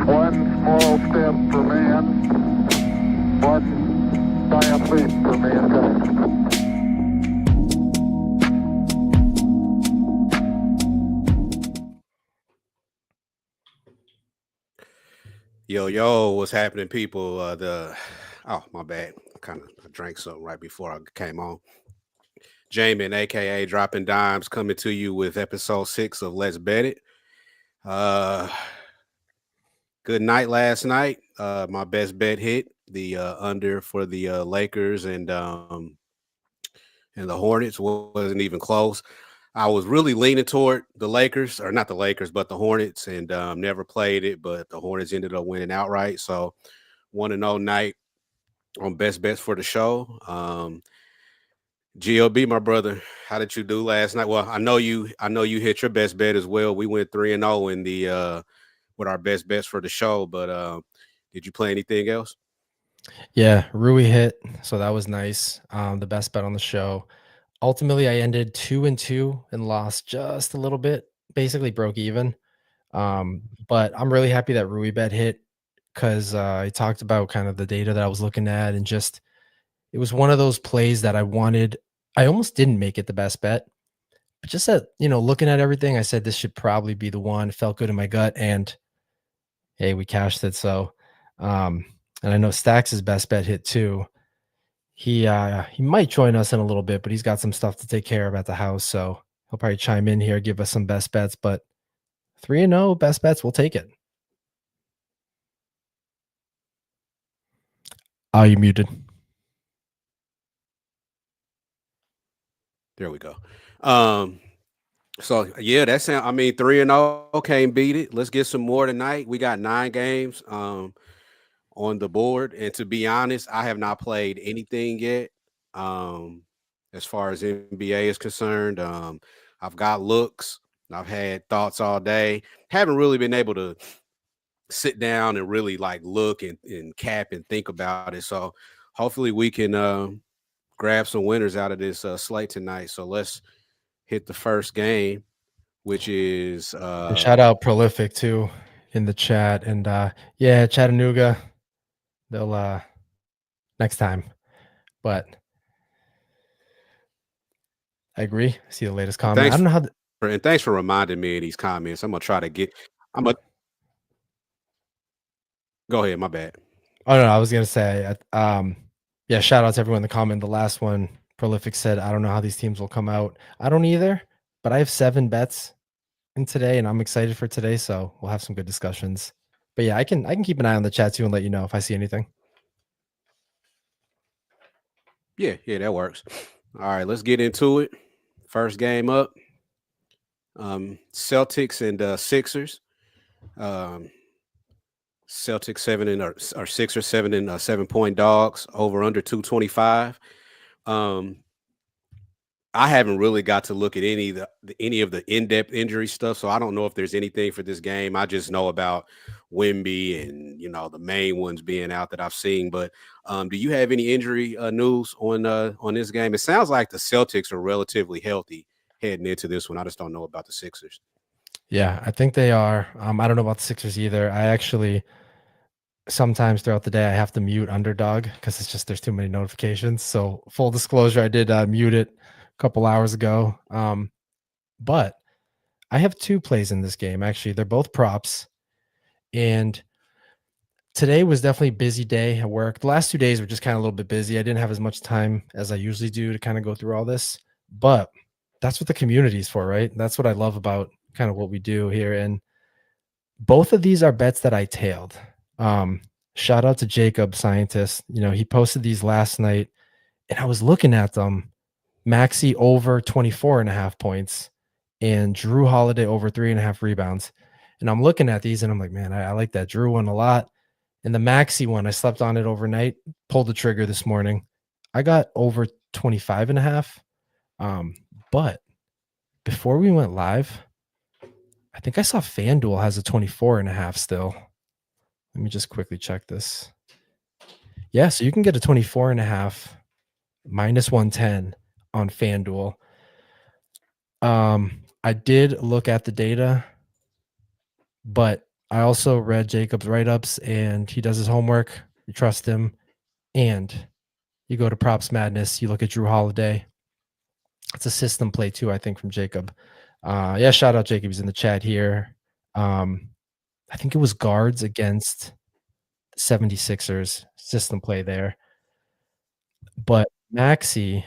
One small step for man, one giant leap for mankind. Yo, what's happening, people? My bad. I drank something right before I came on. Jamin, aka Dropping Dimes, coming to you with episode 6 of Let's Bet It. Uh, Good night last night. My best bet hit the under for the Lakers and the Hornets wasn't even close. I was really leaning toward the Lakers, or not the Lakers, but the Hornets, and never played it. But the Hornets ended up winning outright. So 1-0 night on best bets for the show. GOB, my brother, how did you do last night? Well, I know you hit your best bet as well. We went 3-0 in the with our best bets for the show, but did you play anything else? Yeah, Rui hit, so that was nice. The best bet on the show. Ultimately, I ended 2-2 and lost just a little bit, basically broke even. But I'm really happy that Rui bet hit because I talked about kind of the data that I was looking at, and just it was one of those plays that I wanted. I almost didn't make it the best bet, but just that, looking at everything, I said this should probably be the one. It felt good in my gut, and hey, we cashed it. So, um, and I know Stacks' best bet hit too. He might join us in a little bit, but he's got some stuff to take care of at the house, so he'll probably chime in here, give us some best bets. But 3-0 best bets, we'll take it. Are you muted? There we go. So yeah, that's I mean 3-0 can't beat it. Let's get some more tonight. We got 9 games on the board, and to be honest, I have not played anything yet. Um, as far as NBA is concerned, I've got looks. I've had thoughts all day. Haven't really been able to sit down and really like look and cap and think about it. So hopefully we can grab some winners out of this slate tonight. So let's hit the first game, which is And shout out Prolific too in the chat. And yeah, Chattanooga, they'll next time. But I agree. I see the latest and comment. I don't know how thanks for reminding me of these comments. I'm gonna try to get. I'm gonna go ahead. My bad. Oh no, I was gonna say yeah, shout out to everyone in the comment. The last one, Prolific said, I don't know how these teams will come out. I don't either, but I have 7 bets in today, and I'm excited for today, so we'll have some good discussions. But yeah, I can keep an eye on the chat too and let you know if I see anything. Yeah, that works. All right, let's get into it. First game up. Celtics and Sixers. Um, Celtics 7 and or Sixers 7 and 7-point dogs over under 225. Um, I haven't really got to look at any of the in-depth injury stuff, so I don't know if there's anything for this game. I just know about Wimby and the main ones being out that I've seen. But do you have any injury news on this game? It sounds like the Celtics are relatively healthy heading into this one. I just don't know about the Sixers. Yeah, I think they are. I don't know about the Sixers either. I actually sometimes throughout the day I have to mute Underdog because it's just there's too many notifications. So full disclosure, I did mute it a couple hours ago. But I have 2 plays in this game. Actually, they're both props. And today was definitely a busy day at work. The last 2 days were just kind of a little bit busy. I didn't have as much time as I usually do to kind of go through all this, but that's what the community is for, right? That's what I love about kind of what we do here. And both of these are bets that I tailed. Shout out to Jacob, scientist. He posted these last night, and I was looking at them. Maxi over 24.5 points and Drew Holiday over 3.5 rebounds. And I'm looking at these and I'm like, man, I like that Drew one a lot. And the Maxi one, I slept on it overnight, pulled the trigger this morning. I got over 25.5. But before we went live, I think I saw FanDuel has a 24.5 still. Let me just quickly check this. Yeah, so you can get a 24.5 minus 110 on FanDuel. I did look at the data, but I also read Jacob's write-ups, and he does his homework. You trust him, and you go to Props Madness. You look at Drew Holiday. It's a system play too, I think, from Jacob. Yeah, shout out Jacob. He's in the chat here. I think it was guards against the 76ers system play there. But Maxey,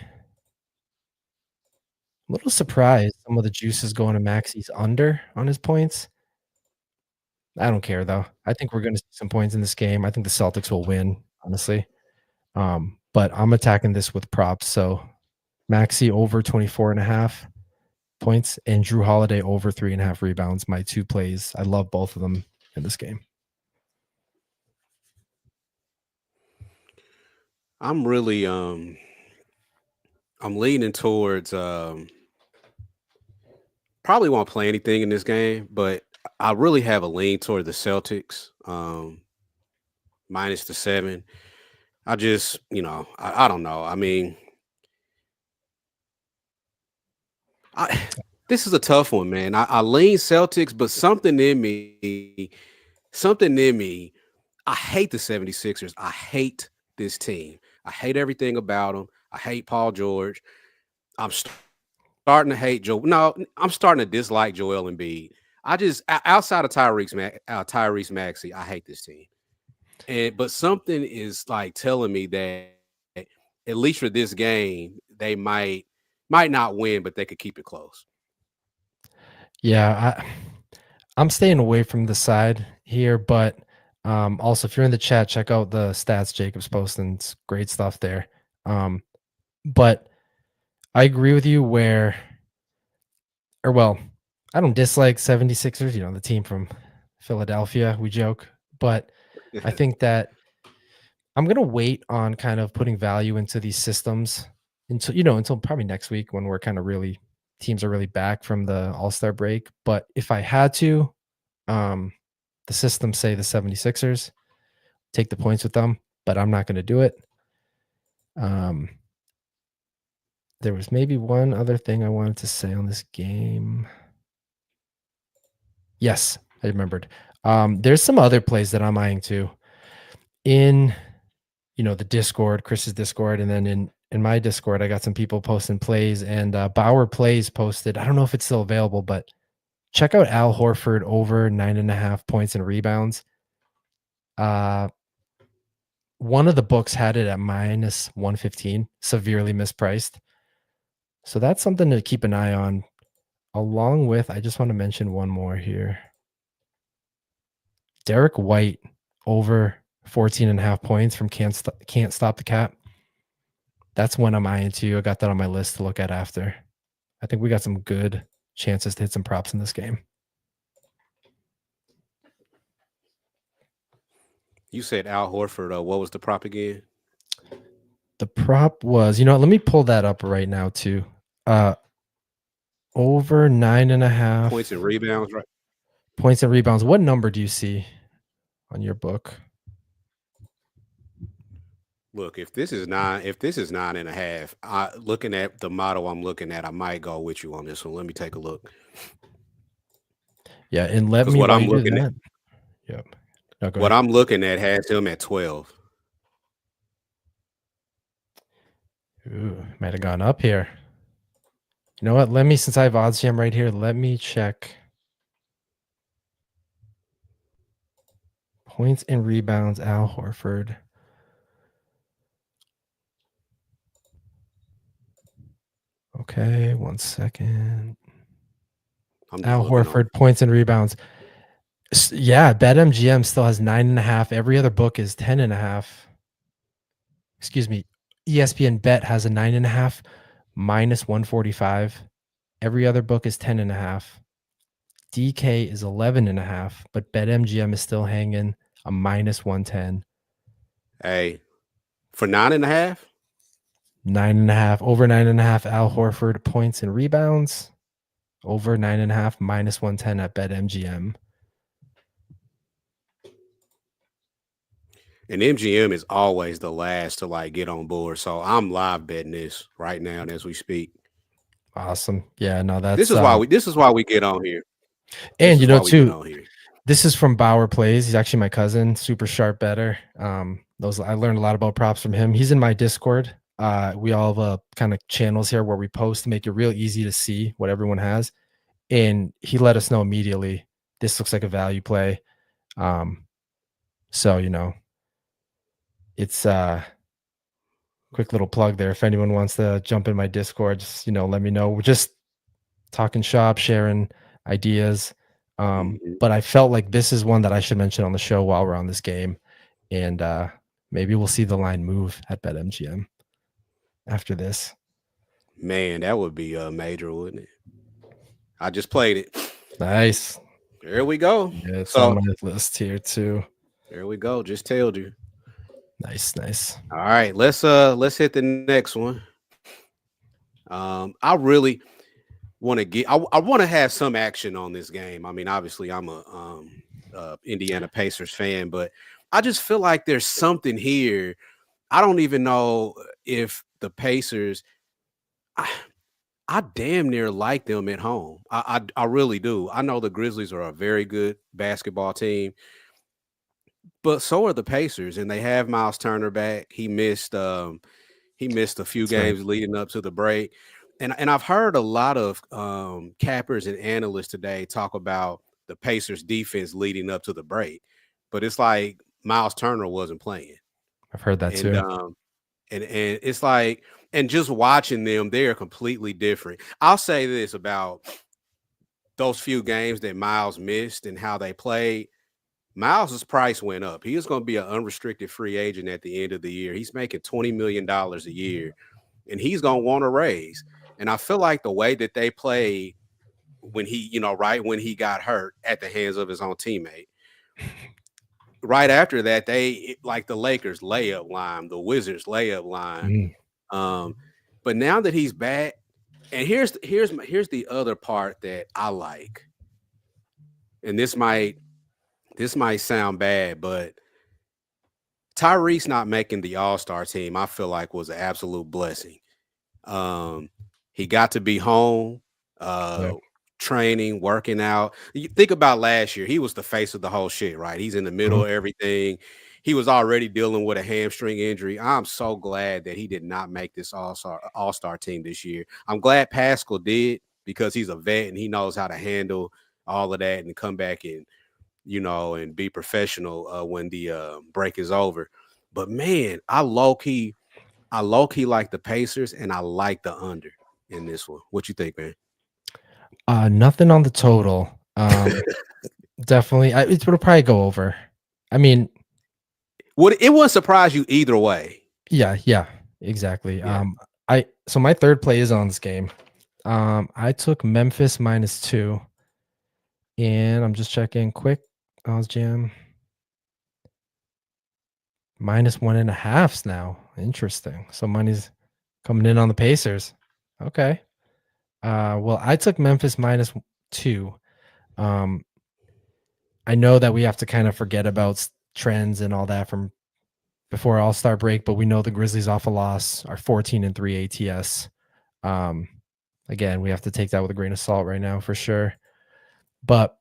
a little surprised some of the juices going to Maxey's under on his points. I don't care though. I think we're going to see some points in this game. I think the Celtics will win, honestly. But I'm attacking this with props. So Maxey over 24.5 points and Drew Holiday over 3.5 rebounds. My two plays. I love both of them in this game. I'm really I'm leaning towards probably won't play anything in this game, but I really have a lean toward the Celtics. Minus the 7. I just, I don't know. I mean, this is a tough one, man. I lean Celtics, but something in me, I hate the 76ers. I hate this team. I hate everything about them. I hate Paul George. I'm starting to hate Joe. No, I'm starting to dislike Joel Embiid. I just outside of Tyrese Maxey, I hate this team. But something is like telling me that at least for this game, they might not win, but they could keep it close. Yeah, I'm staying away from the side here, but also if you're in the chat, check out the stats Jacob's posting. It's great stuff there. But I agree with you I don't dislike 76ers, the team from Philadelphia, we joke, but I think that I'm going to wait on kind of putting value into these systems until probably next week when we're kind of teams are really back from the All-Star break. But if I had to, the system say the 76ers, take the points with them, but I'm not going to do it. There was maybe one other thing I wanted to say on this game. Yes, I remembered. There's some other plays that I'm eyeing too. In the Discord, Chris's Discord, and then in my Discord, I got some people posting plays, and Bauer Plays posted. I don't know if it's still available, but check out Al Horford over 9.5 points and rebounds. One of the books had it at minus 115, severely mispriced. So that's something to keep an eye on. Along with, I just want to mention one more here. Derek White over 14.5 points from Can't Stop the Cap. That's one I'm eyeing too. I got that on my list to look at after. I think we got some good chances to hit some props in this game. You said Al Horford. What was the prop again? The prop was, let me pull that up right now too. Over 9.5 points and rebounds, right? Points and rebounds. What number do you see on your book? Look, if this is 9.5, looking at the model I'm looking at, I might go with you on this one. Let me take a look. Yeah, and let me what I'm looking at. Yep. No, what I'm looking at has him at 12. Ooh, might have gone up here. You know what? Since I have OddsJam right here, let me check points and rebounds. Al Horford. Okay, 1 second. Al Horford, points and rebounds. Yeah, BetMGM still has 9.5. Every other book is 10.5. Excuse me. ESPN Bet has a 9.5, minus 145. Every other book is 10.5. DK is 11.5, but BetMGM is still hanging a minus 110. Hey, for 9.5? 9.5, over 9.5. Al Horford, points and rebounds. Over 9.5, minus 110 at BetMGM. And MGM is always the last to get on board. So I'm live betting this right now as we speak. Awesome. Yeah, no, that's this is why we get on here. And too, This is from Bauer Plays. He's actually my cousin, super sharp better. Those I learned a lot about props from him. He's in my Discord. We all have kind of channels here where we post to make it real easy to see what everyone has. And he let us know immediately. This looks like a value play. So it's quick little plug there. If anyone wants to jump in my Discord, just let me know. We're just talking shop, sharing ideas. But I felt like this is one that I should mention on the show while we're on this game. And maybe we'll see the line move at BetMGM after this. Man, that would be major, wouldn't it? I just played it. Nice. There we go. Yeah, it's on my list here too. There we go. Just told you. Nice. All right, let's hit the next one. I really want to get. I want to have some action on this game. I mean, obviously, I'm a Indiana Pacers fan, but I just feel like there's something here. I don't even know if the Pacers. I damn near like them at home. I really do. I know the Grizzlies are a very good basketball team, but so are the Pacers, and they have Miles Turner back. He missed a few games leading up to the break. And I've heard a lot of cappers and analysts today talk about the Pacers defense leading up to the break, but it's like Miles Turner wasn't playing. I've heard that too. And it's like, and just watching them, they're completely different. I'll say this about those few games that Miles missed and how they played. Miles's price went up. He is going to be an unrestricted free agent at the end of the year. He's making $20 million a year, and he's going to want a raise. And I feel like the way that they played when he, right when he got hurt at the hands of his own teammate, right after that, they like the Lakers layup line, the Wizards layup line. But now that he's back, and here's the other part that I like, and this might sound bad, but Tyrese not making the All-Star team, I feel like was an absolute blessing. He got to be home, training, working out. You think about last year, he was the face of the whole shit, right? He's in the middle of everything. He was already dealing with a hamstring injury. I'm so glad that he did not make this all-star team this year. I'm glad Pascal did, because he's a vet and he knows how to handle all of that and come back and, and be professional when the break is over. But man, I low-key like the Pacers, and I like the under in this one. What you think, man? Nothing on the total. Definitely. It'll probably go over. I mean, it wouldn't surprise you either way. Yeah, exactly. Yeah. So my third play is on this game. I took Memphis -2, and I'm just checking quick. Jam -1.5 now. Interesting. So money's coming in on the Pacers. Okay. Well, I took Memphis -2. I know that we have to kind of forget about trends and all that from before All-Star break, but we know the Grizzlies off a loss are 14-3 ATS. Again, we have to take that with a grain of salt right now for sure. But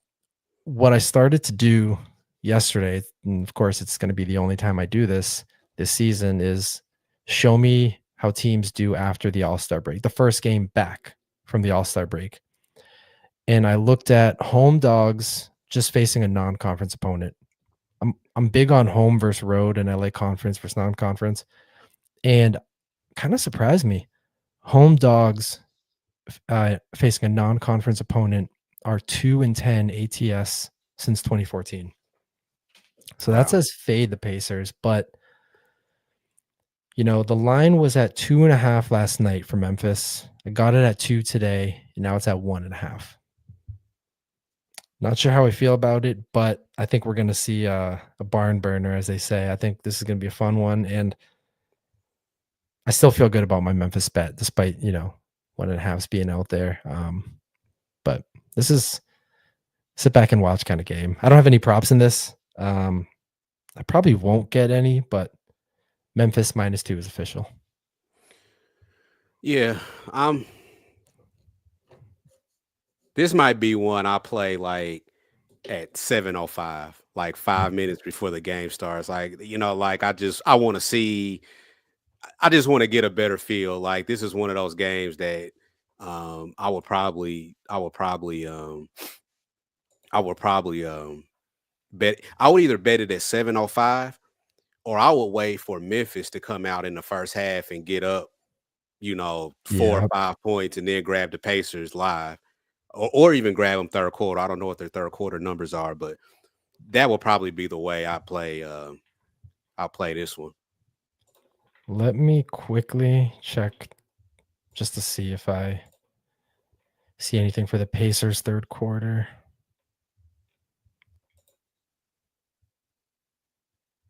what I started to do yesterday, and of course it's going to be the only time I do this season, is show me how teams do after the All-Star break, the first game back from the All-Star break. And I looked at home dogs just facing a non-conference opponent. I'm big on home versus road and LA conference versus non-conference. And kind of surprised me. Home dogs facing a non-conference opponent are 2-10 ATS since 2014. So that says fade the Pacers, but the line was at 2.5 last night for Memphis. I got it at 2 today, and now it's at 1.5. Not sure how I feel about it, but I think we're going to see a barn burner, as they say. I think this is going to be a fun one, and I still feel good about my Memphis bet, despite 1.5s being out there. But this is sit back and watch kind of game. I don't have any props in this. I probably won't get any, but Memphis -2 is official. Yeah, this might be one I play like at 7:05, like 5 minutes before the game starts. Like, like I want to see. I just want to get a better feel. Like this is one of those games that I would probably bet. I would either bet it at 7:05 or I would wait for Memphis to come out in the first half and get up, 4 or Yeah. 5 points and then grab the Pacers live, or even grab them third quarter. I don't know what their third quarter numbers are, but that will probably be the way I play. I'll play this one. Let me quickly check just to see if I see anything for the Pacers third quarter.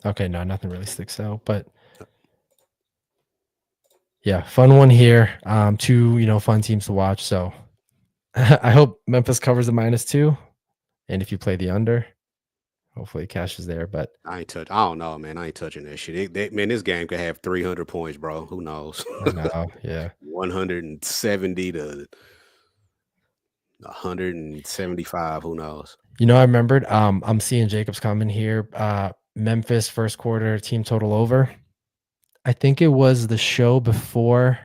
Okay, no, nothing really sticks out, but yeah, fun one here. Two, fun teams to watch. So I hope Memphis covers the -2. And if you play the under, hopefully cash is there. But I don't know, man. I ain't touching that shit. Man, this game could have 300 points, bro. Who knows? I know, yeah. 170 to 175. Who knows? I remembered. I'm seeing Jacob's comment here. Memphis first quarter team total over. I think it was the show before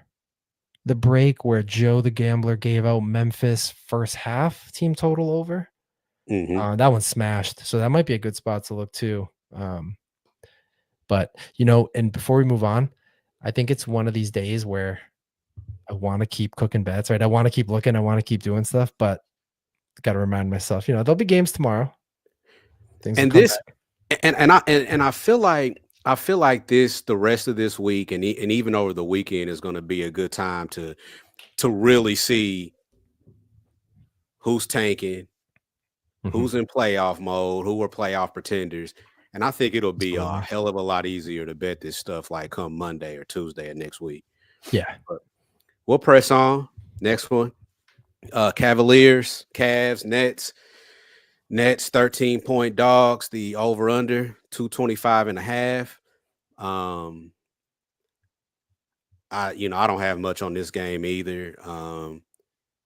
the break where Joe the Gambler gave out Memphis first half team total over. That one smashed. So that might be a good spot to look too. But and before we move on, I think it's one of these days where I want to keep cooking bets, right? I want to keep looking, I want to keep doing stuff, but got to remind myself, there'll be games tomorrow. Things will And come this, back. and I feel like this the rest of this week and even over the weekend is going to be a good time to really see who's tanking, who's in playoff mode, who are playoff pretenders. And I think it'll be a hell of a lot easier to bet this stuff like come Monday or Tuesday of next week. Yeah. But we'll press on. Next one. Cavaliers, Cavs, Nets. Nets 13-point dogs. The over under 225.5. I don't have much on this game either.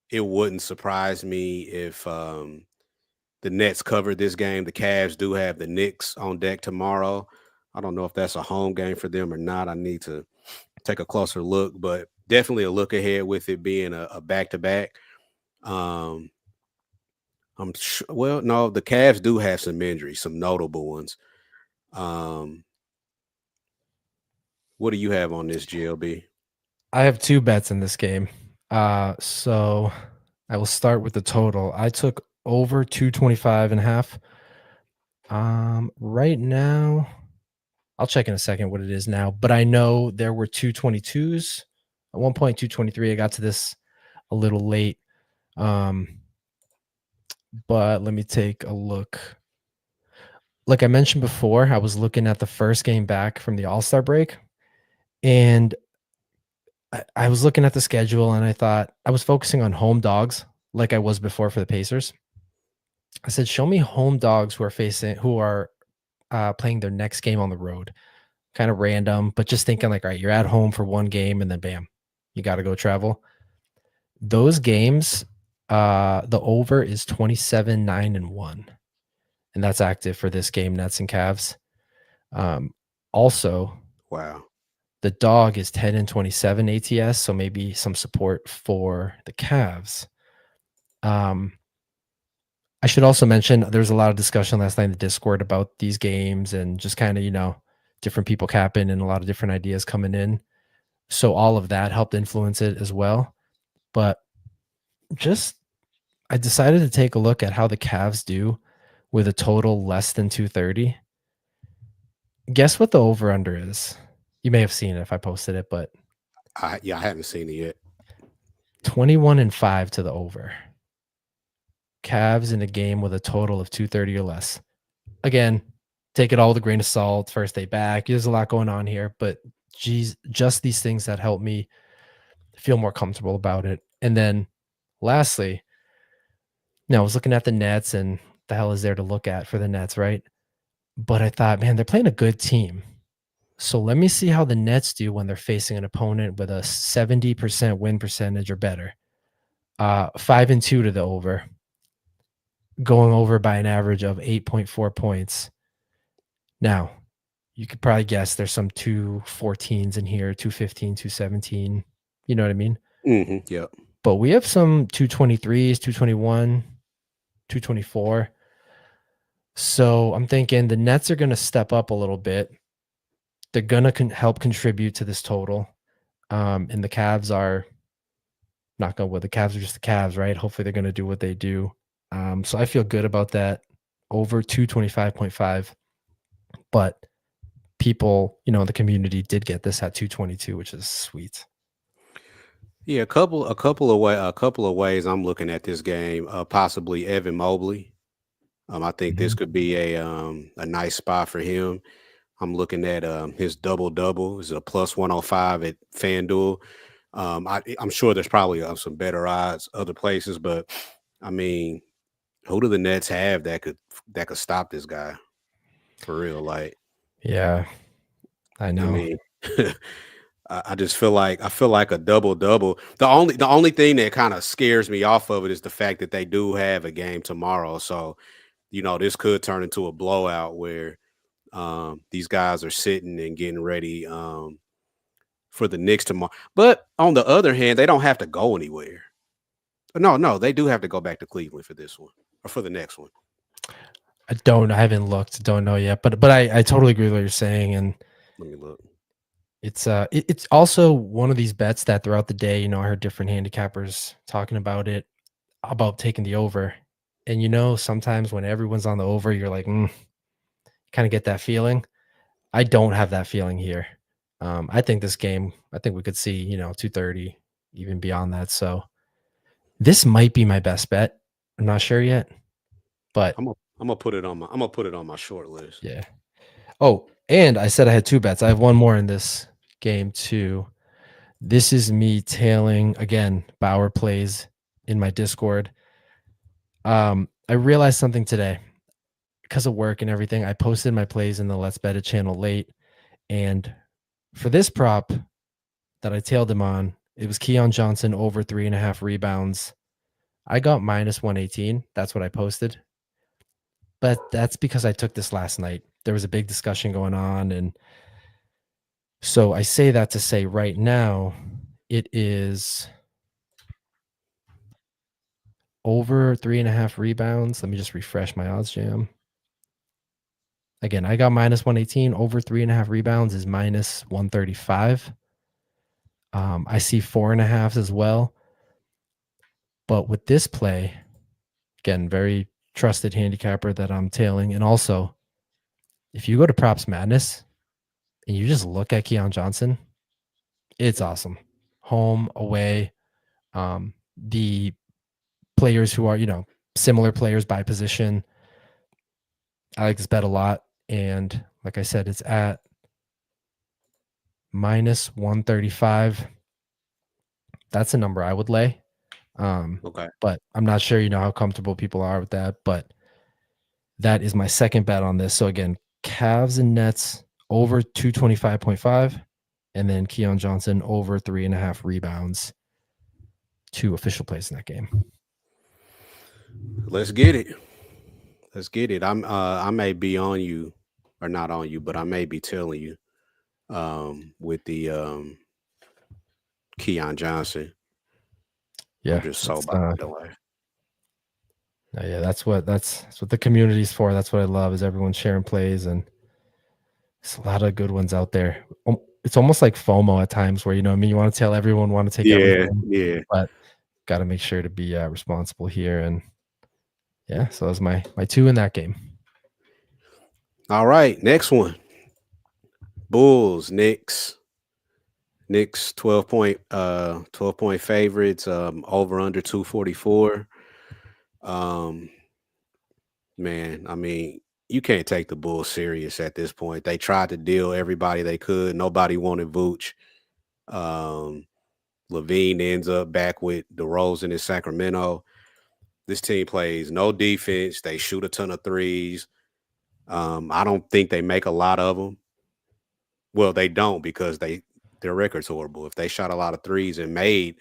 It wouldn't surprise me if the Nets covered this game. The Cavs do have the Knicks on deck tomorrow. I don't know if that's a home game for them or not. I need to take a closer look, but definitely a look ahead with it being a back-to-back. I'm sure, well, no, the Cavs do have some injuries, some notable ones. What do you have on this, GLB? I have two bets in this game. So I will start with the total. I took over 225.5. Right now, I'll check in a second what it is now, but I know there were 222s. At one point, 223. I got to this a little late. But let me take a look. Like I mentioned before, I was looking at the first game back from the All-Star break, and I was looking at the schedule, and I thought I was focusing on home dogs like I was before for the Pacers. I said, show me home dogs who are playing their next game on the road. Kind of random, but just thinking like, all right, you're at home for one game and then bam, you got to go travel. Those games, the over is 27-9-1. And that's active for this game, Nets and Cavs. Also, wow, the dog is 10-27 ATS, so maybe some support for the Cavs. I should also mention there was a lot of discussion last night in the Discord about these games and just kind of, different people capping and a lot of different ideas coming in. So all of that helped influence it as well. But I decided to take a look at how the Cavs do with a total less than 230. Guess what the over-under is? You may have seen it if I posted it, but I haven't seen it yet. 21-5 to the over. Cavs in a game with a total of 230 or less. Again, take it all with a grain of salt. First day back. There's a lot going on here, but geez, just these things that help me feel more comfortable about it. And then lastly, I was looking at the Nets, and the hell is there to look at for the Nets, right? But I thought, man, they're playing a good team. So let me see how the Nets do when they're facing an opponent with a 70% win percentage or better. 5-2 to the over. going over by an average of 8.4 points. Now, you could probably guess there's some 214s in here, 215, 217. You know what I mean? Yep. But we have some 223s, 221, 224. So I'm thinking the Nets are going to step up a little bit. They're going to help contribute to this total. And the Cavs are not going to, the Cavs are just the Cavs, right? Hopefully they're going to do what they do. So I feel good about that. Over 225.5. But people, in the community did get this at 222, which is sweet. Yeah, a couple of ways I'm looking at this game. Possibly Evan Mobley. I think this could be a nice spot for him. I'm looking at his double is a plus 105 at FanDuel. I'm sure there's probably some better odds other places, but I mean, who do the Nets have that could stop this guy for real? Like, Yeah, I know. I mean, I just feel like a double. The only thing that kind of scares me off of it is the fact that they do have a game tomorrow. So, this could turn into a blowout where these guys are sitting and getting ready for the Knicks tomorrow. But on the other hand, they don't have to go anywhere. No, they do have to go back to Cleveland for this one or for the next one. I haven't looked, don't know yet, but I totally agree with what you're saying. And Let me look. It's also one of these bets that throughout the day, I heard different handicappers talking about it, about taking the over. And sometimes when everyone's on the over, you're like, kind of get that feeling. I don't have that feeling here. I think we could see, 230, even beyond that. So this might be my best bet. I'm not sure yet, but I'm gonna put it on my short list. yeah. Oh, and I said I had two bets. I have one more in this game too. This is me tailing again. Bauer plays in my Discord. I realized something today because of work and everything. I posted my plays in the Let's Bet It channel late, and for this prop that I tailed him on, it was Keon Johnson over 3.5 rebounds. I got minus 118. That's what I posted. But that's because I took this last night. There was a big discussion going on. And so I say that to say right now, it is over 3.5 rebounds. Let me just refresh my odds jam. Again, I got minus 118. Over 3.5 rebounds is minus 135. I see 4.5 as well. But with this play, again, very trusted handicapper that I'm tailing. And also, if you go to Props Madness and you just look at Keon Johnson, it's awesome. Home, away, the players who are, similar players by position. I like this bet a lot. And like I said, it's at minus 135. That's a number I would lay. Okay. But I'm not sure, how comfortable people are with that. But that is my second bet on this. So again, Cavs and Nets over 225.5, and then Keon Johnson over 3.5 rebounds. 2 official plays in that game. Let's get it. I may be on you, or not on you, but I may be telling you with the Keon Johnson. Yeah, I'm just so by the way. Yeah, that's what the community's for. That's what I love, is everyone sharing plays, and there's a lot of good ones out there. It's almost like FOMO at times, where you want to tell everyone, want to take everything, but got to make sure to be responsible here. And yeah, so that's my 2 in that game. All right, next one. Bulls, Knicks. 12 point favorites, over under 244. Man, I mean, you can't take the Bulls serious at this point. They tried to deal everybody they could. Nobody wanted Vooch. Levine ends up back with DeRozan in Sacramento. This team plays no defense. They shoot a ton of threes. I don't think they make a lot of them. Well, they don't, because their record's horrible. If they shot a lot of threes and made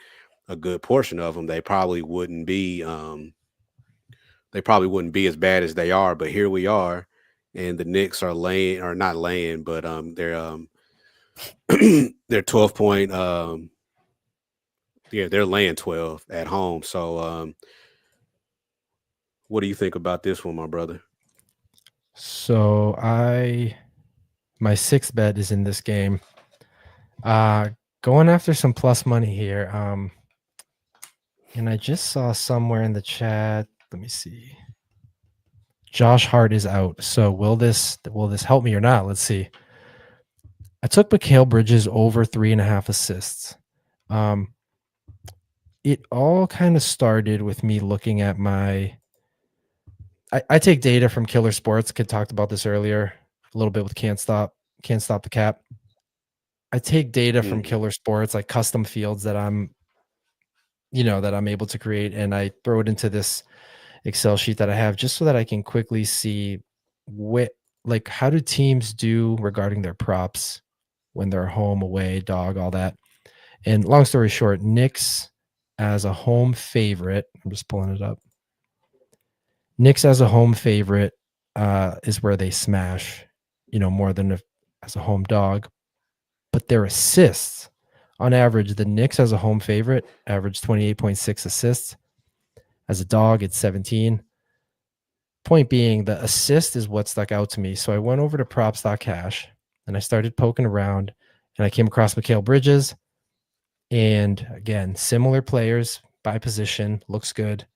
a good portion of them, they probably wouldn't be the they probably wouldn't be as bad as they are, but here we are, and the Knicks are laying or not laying, but they're 12 point yeah, they're laying 12 at home. So what do you think about this one, my brother? So my sixth bet is in this game. Going after some plus money here. And I just saw somewhere in the chat. Let me see. Josh Hart is out. So will this help me or not? Let's see. I took Mikal Bridges over 3.5 assists. It all kind of started with me looking at my. I take data from Killer Sports. Kid talked about this earlier a little bit with Can't Stop the Cap. I take data from Killer Sports, like custom fields that I'm able to create, and I throw it into this Excel sheet that I have just so that I can quickly see how do teams do regarding their props when they're home, away, dog, all that. And long story short, Knicks as a home favorite, I'm just pulling it up. Knicks as a home favorite is where they smash, more than as a home dog. But their assists, on average, the Knicks as a home favorite average 28.6 assists. As a dog, it's 17. Point being, the assist is what stuck out to me. So I went over to props.cash and I started poking around and I came across Mikal Bridges. And again, similar players by position, looks good.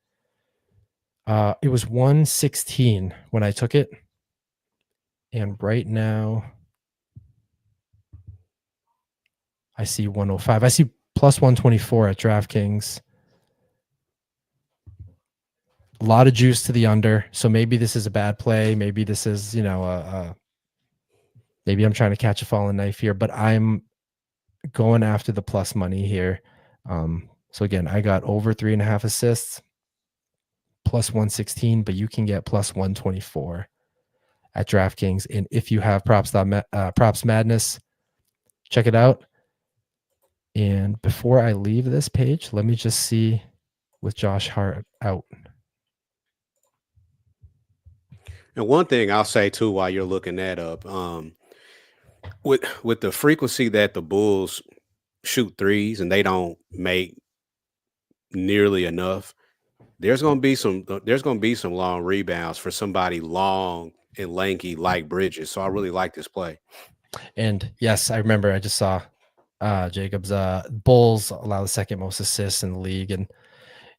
It was 116 when I took it. And right now, I see 105. I see plus 124 at DraftKings. A lot of juice to the under. So maybe this is a bad play. Maybe this is, maybe I'm trying to catch a falling knife here, but I'm going after the plus money here. So again, I got over 3.5 assists, plus 116, but you can get plus 124 at DraftKings. And if you have Props Madness, check it out. And before I leave this page, let me just see with Josh Hart out. And one thing I'll say too, while you're looking that up, with the frequency that the Bulls shoot threes and they don't make nearly enough, there's going to be some long rebounds for somebody long and lanky like Bridges. So I really like this play. And yes, I remember I just saw Jacobs. Bulls allow the second most assists in the league, and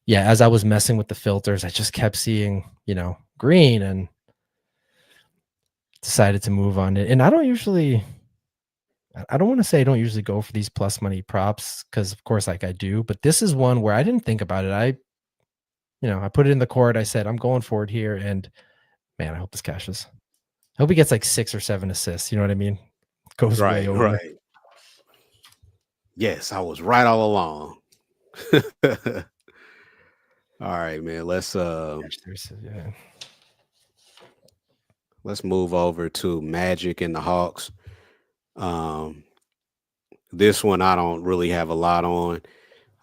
yeah, as I was messing with the filters, I just kept seeing green and decided to move on it. And I don't want to say I don't usually go for these plus money props because of course like I do, but this is one where I didn't think about it. I put it in the court. I said, I'm going for it here. And man, I hope this cashes. I hope he gets like 6 or 7 assists. You know what I mean? Goes way over. Right. Yes, I was right all along. All right, man. Let's move over to Magic and the Hawks. This one I don't really have a lot on.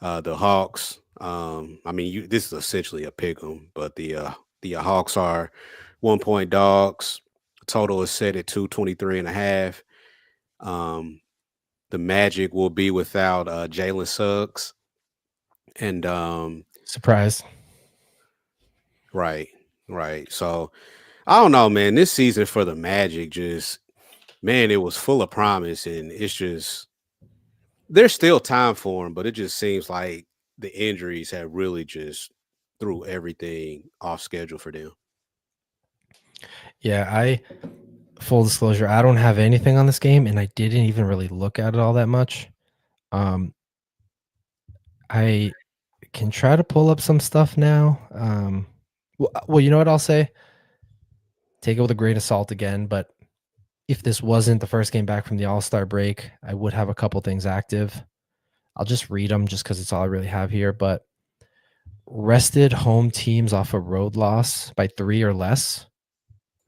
The Hawks. This is essentially a pick 'em, but the Hawks are 1-point dogs. Total is set at 223.5. The Magic will be without Jalen Suggs. And surprise. Right. So I don't know, man. This season for the Magic it was full of promise, and it's just there's still time for them, but it just seems like the injuries have really just threw everything off schedule for them. Yeah, full disclosure, I don't have anything on this game, and I didn't even really look at it all that much. I can try to pull up some stuff now. Well, you know what I'll say? Take it with a grain of salt again, but if this wasn't the first game back from the All-Star break, I would have a couple things active. I'll just read them just because it's all I really have here. But rested home teams off a road loss by 3 or less,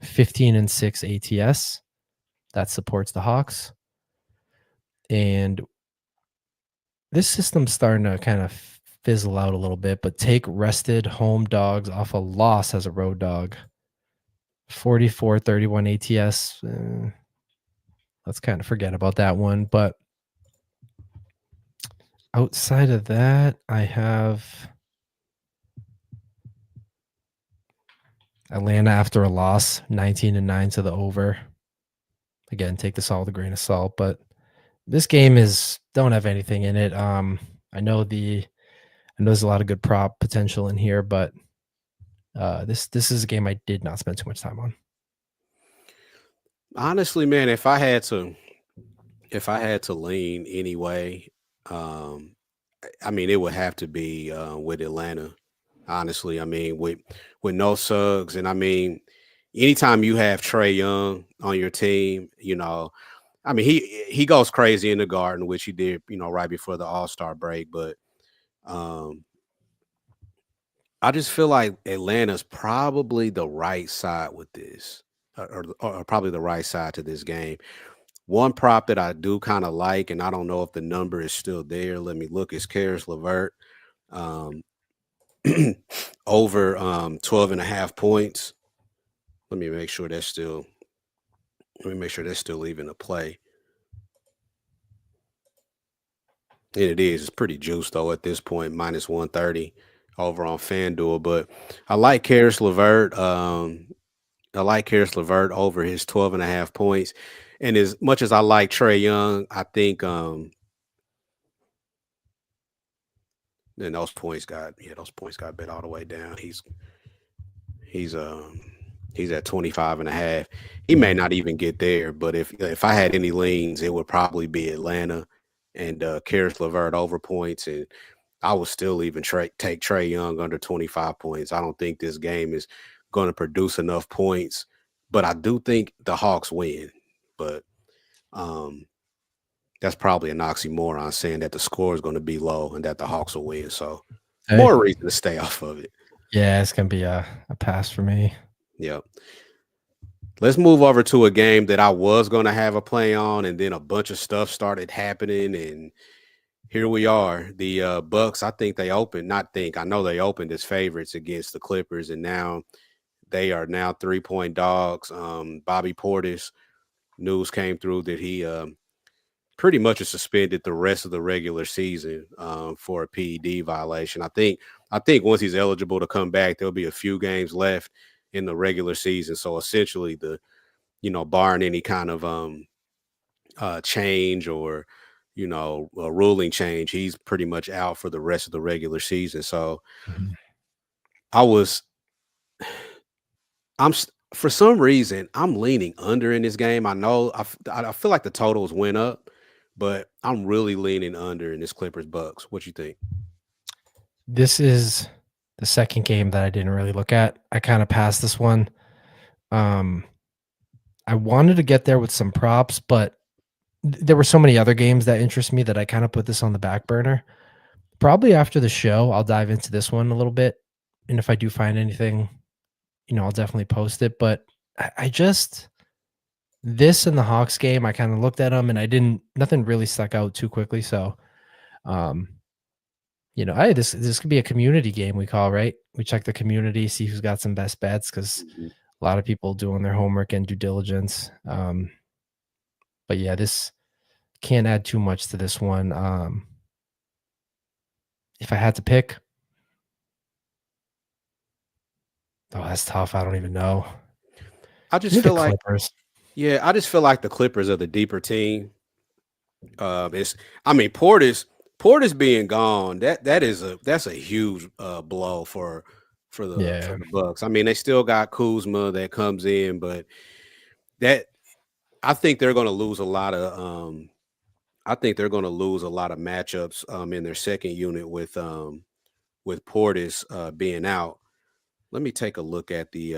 15-6 ATS. That supports the Hawks. And this system's starting to kind of fizzle out a little bit, but take rested home dogs off a loss as a road dog. 44-31 ATS. Let's kind of forget about that one. But outside of that, I have Atlanta after a loss, 19-9 to the over. Again, take this all with a grain of salt, but this game don't have anything in it. I know there's a lot of good prop potential in here, but this is a game I did not spend too much time on. Honestly, man, if I had to lean anyway, I mean, it would have to be with Atlanta. Honestly, I mean, with no Suggs, and I mean, anytime you have Trey Young on your team, I mean, he goes crazy in the Garden, which he did, right before the All-Star break. But I just feel like Atlanta's probably the right side with this, or probably the right side to this game. One prop that I do kind of like, and I don't know if the number is still there. Let me look. Is Karis LeVert um, over 12.5 points? Let me make sure that's still. Let me make sure that's still even a play. And it is. It's pretty juiced though at this point, minus 130 over on FanDuel. But I like Karis LeVert. I like Karis LeVert over his 12.5 points. And as much as I like Trey Young, I think then those points got bet all the way down. He's at 25.5. He may not even get there, but if I had any leans, it would probably be Atlanta and Karis LeVert over points, and I would still even take Trey Young under 25 points. I don't think this game is going to produce enough points, but I do think the Hawks win. But that's probably an oxymoron saying that the score is going to be low and that the Hawks will win. So more reason to stay off of it. Yeah, it's going to be a pass for me. Yep. Let's move over to a game that I was going to have a play on, and then a bunch of stuff started happening, and here we are. The Bucks, I know they opened as favorites against the Clippers, and now they are 3-point dogs. Bobby Portis, news came through that he pretty much is suspended the rest of the regular season for a PED violation. I think once he's eligible to come back, there'll be a few games left in the regular season. So essentially, barring any kind of change or a ruling change, he's pretty much out for the rest of the regular season. So for some reason, I'm leaning under in this game. I know I feel like the totals went up, but I'm really leaning under in this Clippers Bucks. What you think? This is the second game that I didn't really look at. I kind of passed this one. I wanted to get there with some props, but there were so many other games that interest me that I kind of put this on the back burner. Probably after the show, I'll dive into this one a little bit. And if I do find anything, I'll definitely post it. But I just, this and the Hawks game, I kind of looked at them and nothing really stuck out too quickly. So, this could be a community game we call, right? We check the community, see who's got some best bets because a lot of people doing their homework and due diligence. But yeah, this can't add too much to this one. If I had to pick, that's tough. I don't even know. I just feel like Clippers. Yeah, I just feel like the Clippers are the deeper team. Portis being gone, that's a huge blow for the Bucks. I mean, they still got Kuzma that comes in, but I think they're going to lose a lot of matchups in their second unit with Portis being out. Let me take a look at the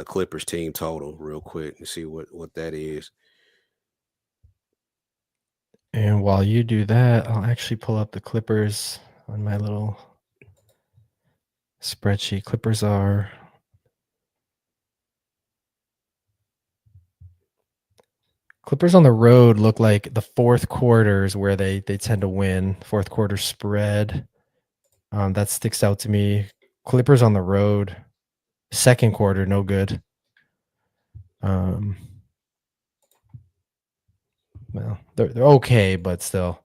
Clippers team total real quick and see what that is. And while you do that, I'll actually pull up the Clippers on my little spreadsheet. Clippers are Clippers on the road look like the fourth quarters where they tend to win. Fourth quarter spread. That sticks out to me. Clippers on the road. Second quarter, no good. Well, they're okay, but still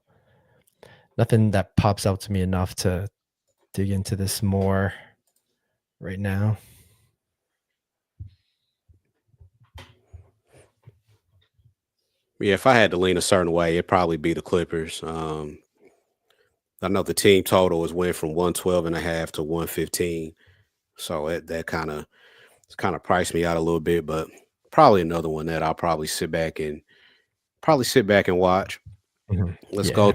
nothing that pops out to me enough to dig into this more right now. Yeah, if I had to lean a certain way, it'd probably be the Clippers. I know the team total has went from 112.5 to 115. So that kind of priced me out a little bit, but probably another one that I'll probably sit back and watch. Mhm. Let's Yeah. go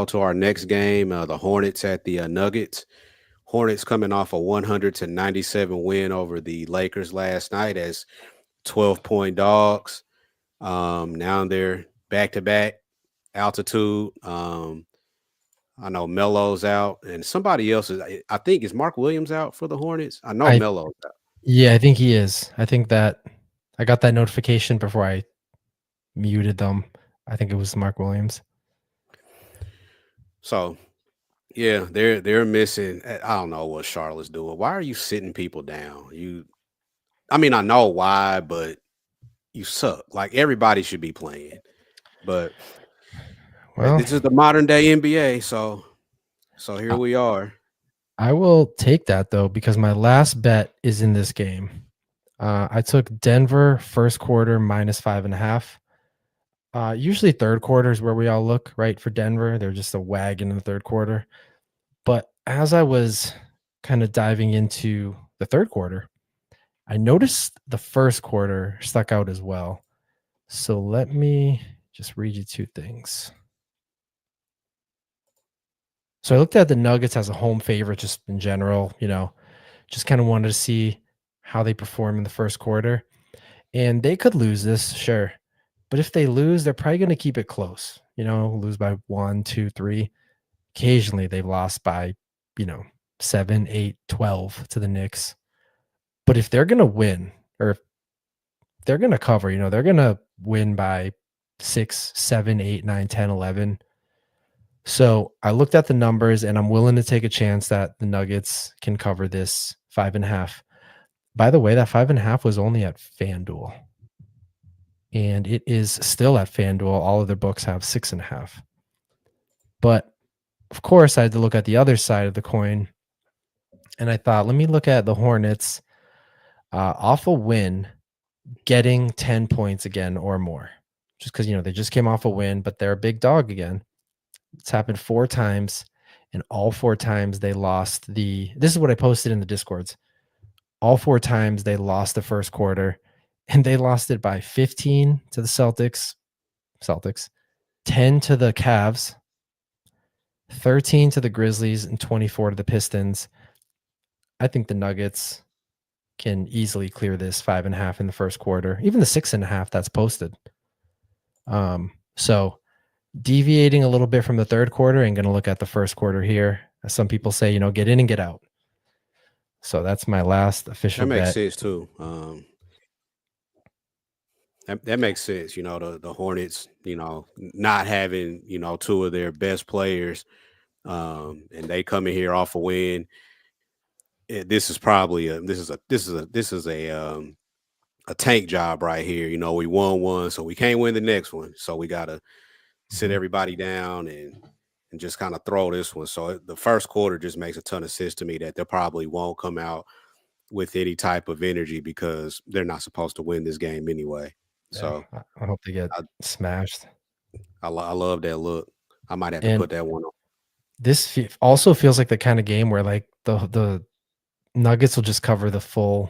to our next game. The Hornets at the Nuggets. Hornets coming off a 100-97 win over the Lakers last night as 12-point dogs. Now they're back to back altitude. I know Melo's out, and somebody else is. I think is Mark Williams out for the Hornets. I know I Melo's out. Yeah, I think he is. I think that I got that notification before I muted them. I think it was Mark Williams. So yeah, they're missing. I don't know what Charlotte's doing. Why are you sitting people down? I mean, I know why, but you suck. Like everybody should be playing, but Well, this is the modern day NBA. So here I we are. I will take that though because my last bet is in this game. I took Denver first quarter minus 5.5. Usually third quarter is where we all look, right? For Denver, they're just a wagon in the third quarter. But as I was kind of diving into the third quarter, I noticed the first quarter stuck out as well. So let me just read you two things. So I looked at the Nuggets as a home favorite just in general, just kind of wanted to see how they perform in the first quarter. And they could lose this, sure. But if they lose, they're probably going to keep it close, lose by 1, 2, 3. Occasionally they've lost by, 7, 8, 12 to the Knicks. But if they're going to win or if they're going to cover, they're going to win by 6, 7, 8, 9, 10, 11. So I looked at the numbers and I'm willing to take a chance that the Nuggets can cover this 5.5. By the way, that 5.5 was only at FanDuel. And it is still at FanDuel. All of their books have 6.5. But of course, I had to look at the other side of the coin. And I thought, let me look at the Hornets off a win, getting 10 points again or more. Just because, they just came off a win, but they're a big dog again. It's happened 4 times, and all 4 times they lost this is what I posted in the Discords. All 4 times they lost the first quarter, and they lost it by 15 to the Celtics, 10 to the Cavs, 13 to the Grizzlies, and 24 to the Pistons. I think the Nuggets can easily clear this 5.5 in the first quarter, even the 6.5 that's posted. So deviating a little bit from the third quarter and going to look at the first quarter here. As some people say, get in and get out. So that's my last official That makes bet. sense too. That makes sense. The Hornets, not having, 2 of their best players, and they come in here off a win. This is probably a tank job right here. We won one, so we can't win the next one. So we got to sit everybody down and just kind of throw this one. So the first quarter just makes a ton of sense to me that they probably won't come out with any type of energy because they're not supposed to win this game anyway. Yeah, So I hope they get smashed. I love that look. I might have to put that one on. This also feels like the kind of game where like the Nuggets will just cover the full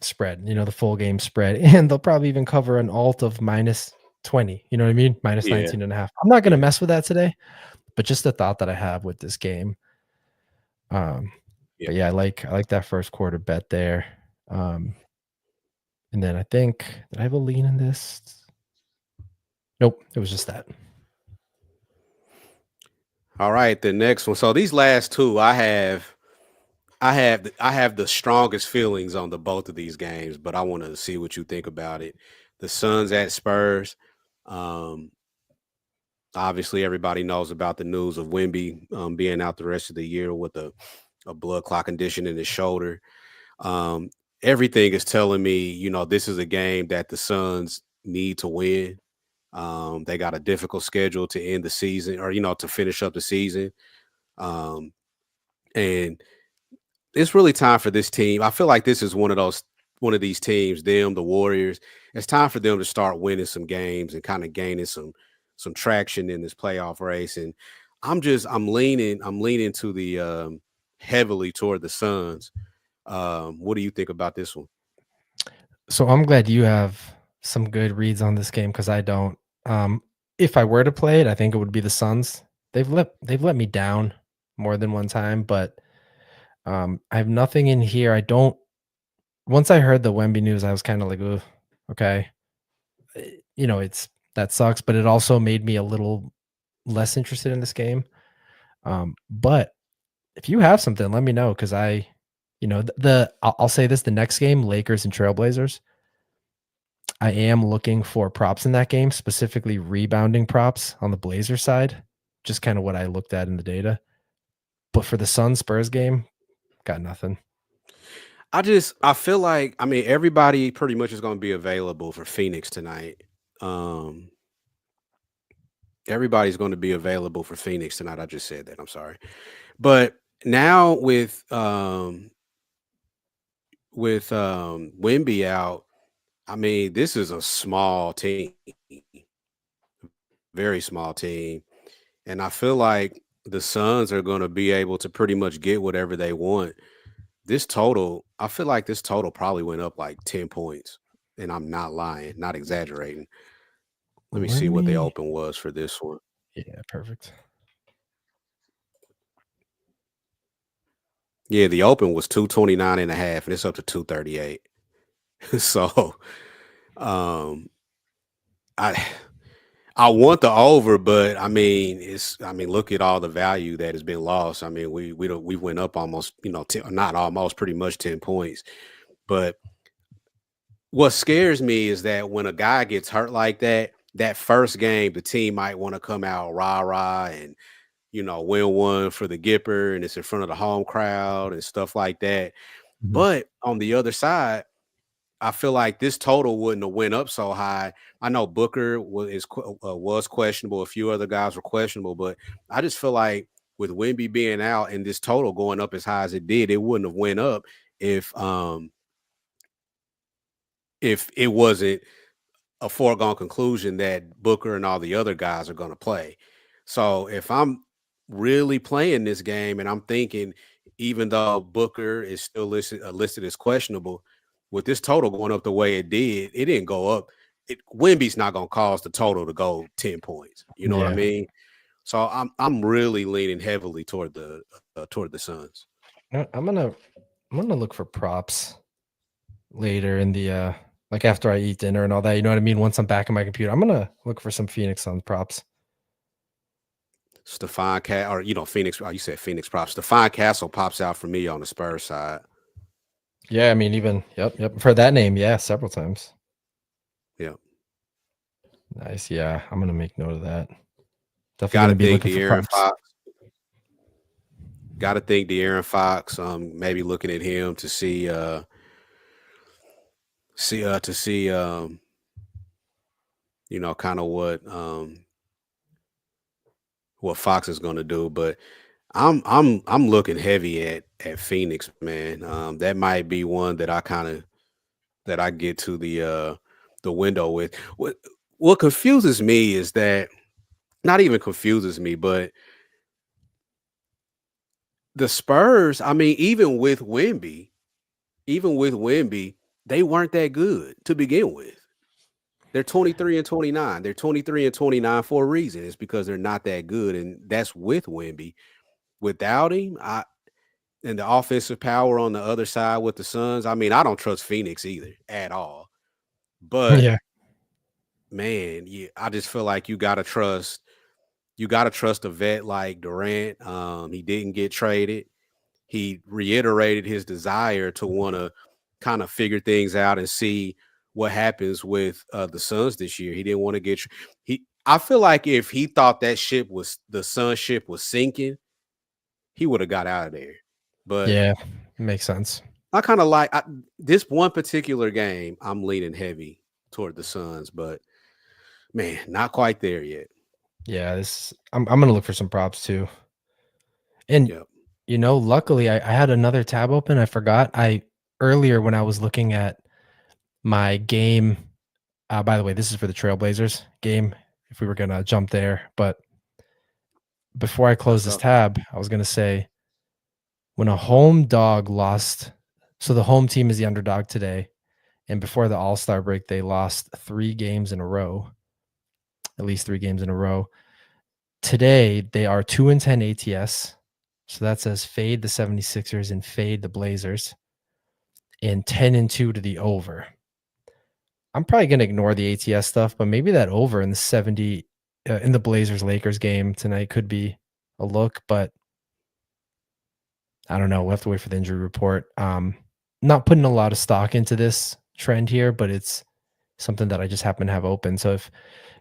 spread, the full game spread, and they'll probably even cover an alt of minus 20. You know what I mean? Minus Yeah. 19.5. I'm not going to mess with that today, but just the thought that I have with this game. But yeah, I like that first quarter bet there. And then I think, did I have a lean in this? Nope, it was just that. All right, the next one. So these last 2, I have I have the strongest feelings on the both of these games, but I want to see what you think about it. The Suns at Spurs. Um, Obviously, everybody knows about the news of Wemby being out the rest of the year with a blood clot condition in his shoulder. Um, Everything is telling me, this is a game that the Suns need to win. They got a difficult schedule to end the season, or to finish up the season. Um, and it's really time for this team. I feel like this is one of these teams, them, the Warriors. It's time for them to start winning some games and kind of gaining some traction in this playoff race. And I'm leaning to the heavily toward the Suns. What do you think about this one? So I'm glad you have some good reads on this game because I don't. Um, if I were to play it, I think it would be the Suns. They've let me down more than one time, but I have nothing in here. I don't. Once I heard the Wemby news, I was kind of like, "Ugh, okay." It's that sucks, but it also made me a little less interested in this game. But if you have something, let me know because I'll say this: the next game, Lakers and Trailblazers. I am looking for props in that game, specifically rebounding props on the Blazers side, just kind of what I looked at in the data. But for the Suns Spurs game, got nothing. I feel like everybody pretty much is going to be available for Phoenix tonight. Um, Everybody's going to be available for Phoenix tonight. I just said that. I'm sorry. But now with Wimby out, this is a small team, very small team, and I feel like the Suns are going to be able to pretty much get whatever they want. I feel like this total probably went up like 10 points, and I'm not lying, not exaggerating. Let me Let see what the me open was for this one. Yeah, perfect. Yeah, the open was 229 and a half, and it's up to 238. So, um, I I want the over, but look at all the value that has been lost. We went up almost, 10, not almost, pretty much 10 points. But what scares me is that when a guy gets hurt like that, that first game, the team might want to come out rah rah and win one for the Gipper, and it's in front of the home crowd and stuff like that. Mhm. But on the other side, I feel like this total wouldn't have went up so high. I know Booker was questionable. A few other guys were questionable, but I just feel like with Wemby being out and this total going up as high as it did, it wouldn't have went up if it wasn't a foregone conclusion that Booker and all the other guys are going to play. So if I'm really playing this game and I'm thinking, even though Booker is still listed as questionable, with this total going up the way it didn't go up. Wimby's not going to cause the total to go 10 points. You know what I Yeah. mean? So I'm really leaning heavily toward the Suns. I'm gonna look for props later in the like after I eat dinner and all that. You know what I mean? Once I'm back in my computer, I'm gonna look for some Phoenix Suns props. Stephon Cat or Phoenix. You said Phoenix props. Stephon Castle pops out for me on the Spurs side. Yeah, even yep. For that name, yeah, several times. Yeah. Nice. Yeah, I'm gonna make note of that. Definitely Got to gonna be think looking for De'Aaron props. Fox. Got to think De'Aaron Fox. Maybe looking at him to see kind of what Fox is going to do. But I'm looking heavy at Phoenix, man. That might be one that I get to the window with. What confuses me is that, not even confuses me, but the Spurs, even with Wimby, they weren't that good to begin with. They're 23 and 29. They're 23 and 29 for a reason. It's because they're not that good, and that's with Wimby. Without him, and the offensive power on the other side with the Suns, I don't trust Phoenix either at all. But Yeah. man, I just feel like you gotta trust a vet like Durant. He didn't get traded. he reiterated his desire to want to kind of figure things out and see what happens with the Suns this year. He didn't want to he. I feel like if he thought that the Sun ship was sinking, he would have got out of there. But Yeah, makes sense. I kind of this one particular game. I'm leaning heavy toward the Suns, but man, not quite there yet. Yeah, I'm gonna look for some props too. And Yep. luckily I had another tab open. I forgot. Earlier when I was looking at my game, by the way, this is for the Trailblazers game, if we were gonna jump there. But before I close this tab, I was gonna say when a home dog lost, so the home team is the underdog today, and before the All-Star break, they lost 3 games in a row, at least 3 games in a row. Today, they are 2-10 ATS. So that says fade the 76ers and fade the Blazers, and 10-2 to the over. I'm probably going to ignore the ATS stuff, but maybe that over in the in the Blazers-Lakers game tonight could be a look, but I don't know. We'll have to wait for the injury report. Not putting a lot of stock into this trend here, but it's something that I just happen to have open. So if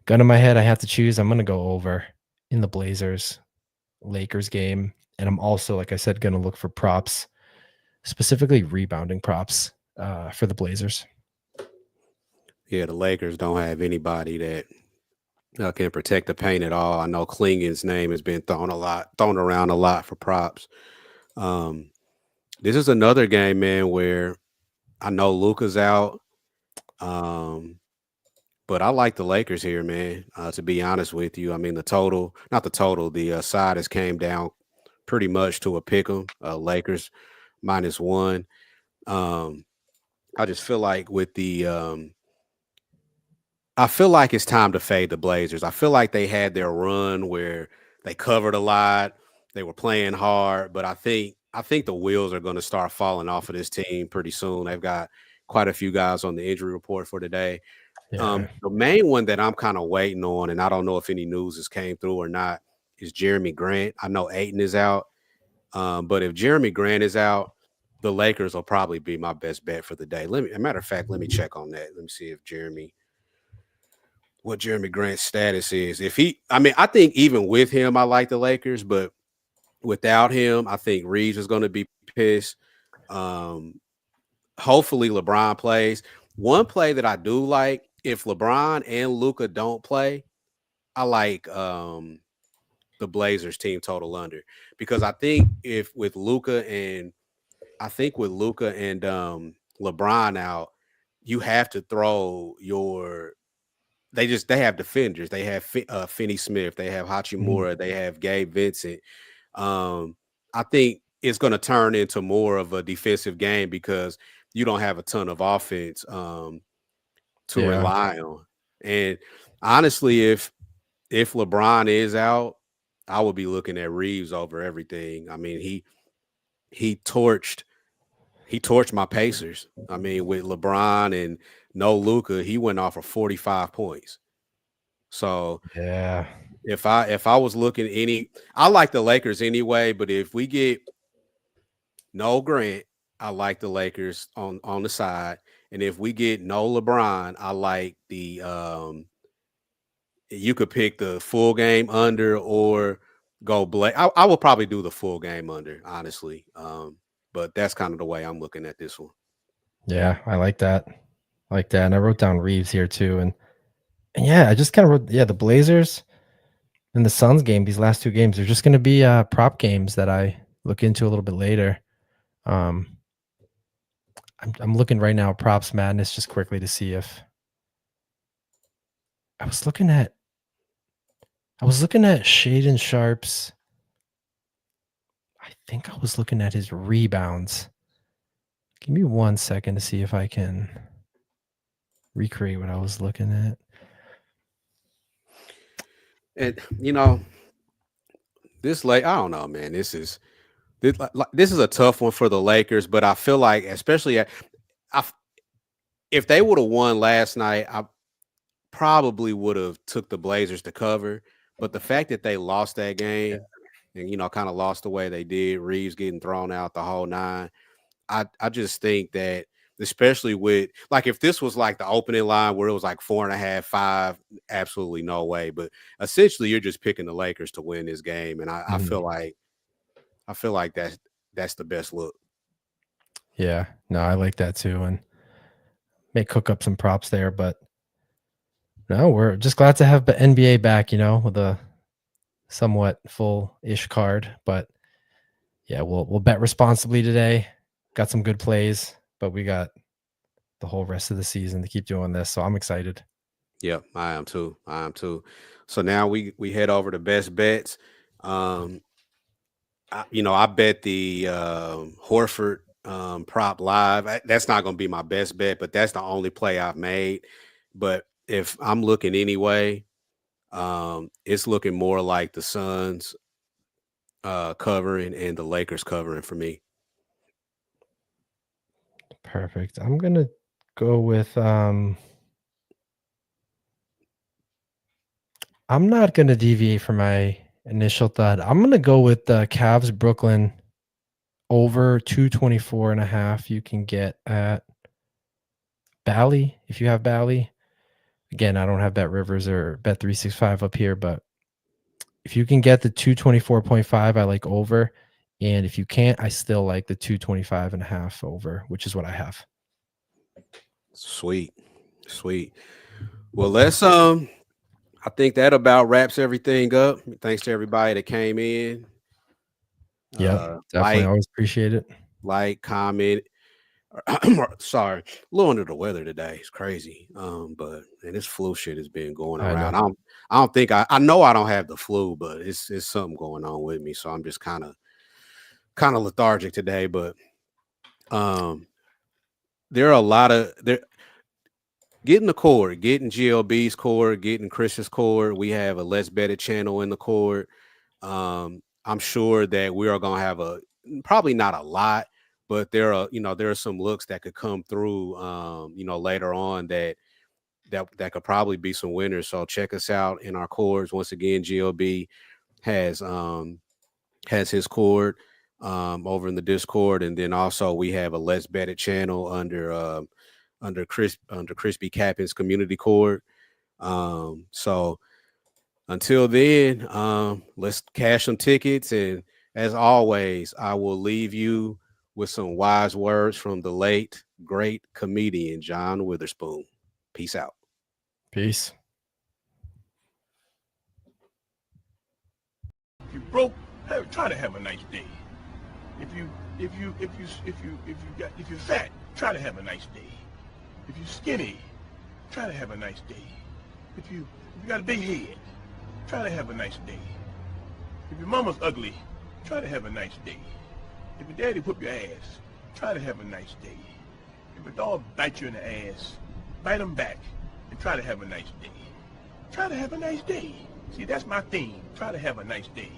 gun in my head, I have to choose, I'm going to go over in the Blazers-Lakers game. And I'm also, like I said, going to look for props, specifically rebounding props for the Blazers. Yeah, the Lakers don't have anybody that can protect the paint at all. I know Klingen's name has been thrown around a lot for props. This is another game, man, where I know Luka's out, but I like the Lakers here, man. To be honest with you, I mean the side has came down pretty much to a pick 'em. Lakers -1. I just feel like I feel like it's time to fade the Blazers. I feel like they had their run where they covered a lot, they were playing hard, but I think the wheels are going to start falling off of this team pretty soon. They've got quite a few guys on the injury report for today. Yeah. The main one that I'm kind of waiting on, and I don't know if any news has came through or not, is Jeremy Grant. I know Ayton is out, but if Jeremy Grant is out, the Lakers will probably be my best bet for the day. As a matter of fact, let me check on that. Let me see what Jeremy Grant's status is. I think even with him, I like the Lakers, but without him, I think Reeves is going to be pissed. Hopefully LeBron plays. One play that I do like, if LeBron and Luka don't play, I like the Blazers team total under, because I think with Luka and LeBron out, you have to throw they have defenders. They have Finney Smith, they have Hachimura, they have Gabe Vincent. I think it's going to turn into more of a defensive game because you don't have a ton of offense to rely on. And honestly, if LeBron is out, I would be looking at Reeves over everything. I mean, he torched my Pacers. I mean, with LeBron and no Luka, he went off for 45 points. So yeah, if I was looking I like the Lakers anyway, but if we get no Grant, I like the Lakers on the side. And if we get no LeBron, I like you could pick the full game under or go Blake. I will probably do the full game under, honestly. But that's kind of the way I'm looking at this one. Yeah, I like that. And I wrote down Reeves here too. And yeah, I just kind of wrote, the Blazers and the Suns game, these last 2 games, they're just going to be prop games that I look into a little bit later. I'm looking right now at Props Madness just quickly to see if I was looking at Shaden Sharp's. I think I was looking at his rebounds. Give me 1 second to see if I can recreate what I was looking at. And I don't know, man. This is a tough one for the Lakers, but I feel like, especially if they would have won last night, I probably would have took the Blazers to cover. But the fact that they lost that game, and kind of lost the way they did. Reeves getting thrown out, the whole nine. I just think that, especially with, like, if this was like the opening line where it was like 4.5, 5, absolutely no way. But essentially, you're just picking the Lakers to win this game, and I feel like that's the best look. Yeah, no, I like that too, and may cook up some props there, but no, we're just glad to have the NBA back, with a somewhat full-ish card. But yeah, we'll bet responsibly today. Got some good plays, but we got the whole rest of the season to keep doing this, so I'm excited. Yep, I am too. I am too. So now we head over to best bets. I bet the Horford prop live. That's not going to be my best bet, but that's the only play I've made. But if I'm looking anyway, it's looking more like the Suns covering and the Lakers covering for me. Perfect. I'm gonna go with I'm not gonna deviate from my initial thought. I'm gonna go with the Cavs Brooklyn over 224.5. You can get at Bally if you have Bally. Again, I don't have Bet Rivers or Bet 365 up here, but if you can get the 224.5, I like over. And if you can't, I still like the 225.5 over, which is what I have. Sweet. Well, let's I think that about wraps everything up. Thanks to everybody that came in. Yeah, definitely. Always appreciate it. Like, comment. Sorry, a little under the weather today. It's crazy. But this flu shit has been going around. I don't think I know I don't have the flu, but it's something going on with me. So I'm just kind of lethargic today. But there are a lot of getting the cord, getting GLB's cord, getting Chris's cord. We have a Let's Bet It channel in the cord. I'm sure that we are gonna have probably not a lot, but there are some looks that could come through later on that could probably be some winners. So check us out in our cords. Once again, GLB has his cord over in the Discord, and then also we have a Let's Bet It channel under Crispy Captain's community cord. So until then, let's cash some tickets, and as always, I will leave you with some wise words from the late great comedian John Witherspoon. Peace out. Peace. If you broke, try to have a nice day. If you're fat, try to have a nice day. If you're skinny, try to have a nice day. If you got a big head, try to have a nice day. If your mama's ugly, try to have a nice day. If your daddy whoop your ass, try to have a nice day. If a dog bites you in the ass, bite him back and try to have a nice day. Try to have a nice day. See, that's my theme. Try to have a nice day.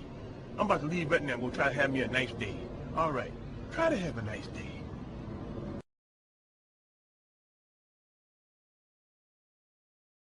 I'm about to leave right now and go try to have me a nice day. All right. Try to have a nice day.